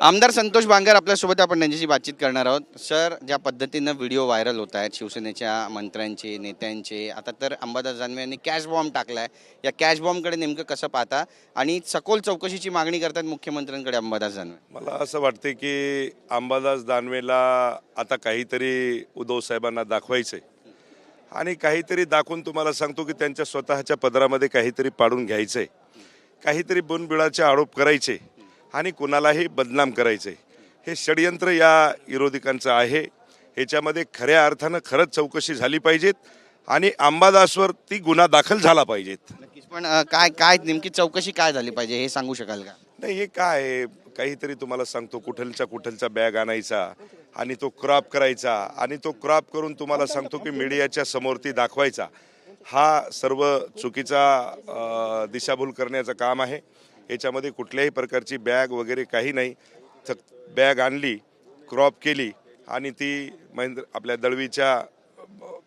आमदार संतोष बांगर आपल्यासोबत, आपण त्यांच्याशी बातचीत करणार आहोत. सर, ज्या पद्धतीनं व्हिडिओ व्हायरल होत आहेत शिवसेनेच्या मंत्र्यांचे, नेत्यांचे, आता तर अंबादास दानवे यांनी कॅश बॉम्ब टाकलाय, या कॅश बॉम्बकडे नेमकं कसं पाहता आणि सखोल चौकशीची मागणी करतात मुख्यमंत्र्यांकडे अंबादास दानवे? मला असं वाटते की अंबादास दानवेला आता काहीतरी उद्धव साहेबांना दाखवायचंय आणि काहीतरी दाखवून तुम्हाला सांगतो की त्यांच्या स्वतःच्या पदरामध्ये काहीतरी पाडून घ्यायचंय, काहीतरी बिनबिडाचे आरोप करायचे आणि कुणालाही बदनाम करायचे. हे षडयंत्र या विरोधकांचं आहे. ह्याच्यामध्ये खऱ्या अर्थानं खरंच चौकशी झाली पाहिजेत आणि अंबादासवर ती गुन्हा दाखल झाला पाहिजेत. नक्कीच, पण काय काय नेमकी चौकशी काय झाली पाहिजे हे सांगू शकाल का? नाही, हे काय आहे, काहीतरी तुम्हाला सांगतो कुठलचा बॅग आणायचा आणि तो क्रॉप करायचा आणि तो क्रॉप करून तुम्हाला सांगतो की मीडियाच्या समोर ती दाखवायचा. हा सर्व चुकीचा दिशाभूल करण्याचं काम आहे. याच्यामध्ये कुठल्याही प्रकारची बॅग वगैरे काही नाही. बॅग आणली, क्रॉप केली आणि ती आपल्या दळवीच्या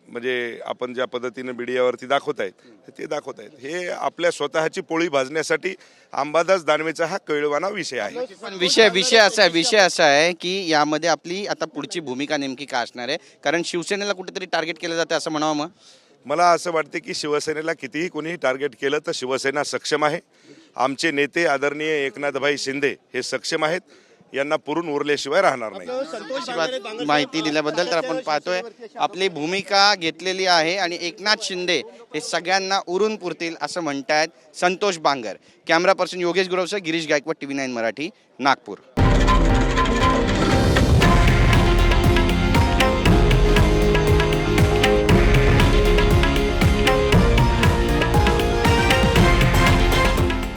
म्हणजे आपण ज्या पद्धतीने मीडियावरती दाखवत आहेत ते दाखवत आहेत. हे आपल्या स्वतःची पोळी भाजण्यासाठी अंबादास दानवेचा हा कळवाना विषय आहे. पण विषय असा आहे की यामध्ये आपली आता पुढची भूमिका नेमकी काय असणार आहे? कारण शिवसेनेला कुठेतरी टार्गेट केलं जातं असं म्हणावं. मग मला असं वाटते की शिवसेनेला कितीही कोणीही टार्गेट केलं तर शिवसेना सक्षम आहे. आमचे नेते आदरणीय एकनाथभाई शिंदे हे सक्षम आहेत. यांना पुरून उरल्याशिवाय राहणार नाही. माहिती दिल्याबद्दल तर आपण पाहतोय आपली भूमिका घेतलेली आहे आणि एकनाथ शिंदे हे सगळ्यांना उरून पुरतील असं म्हणतायत संतोष बांगर. कॅमेरा पर्सन योगेश गुरवसह गिरीश गायकवाड, TV9 मराठी, नागपूर.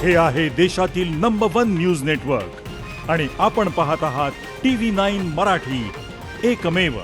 हे आहे देशातील नंबर 1 न्यूज नेटवर्क आणि आपण पाहत आहात TV9 मराठी, एकमेव.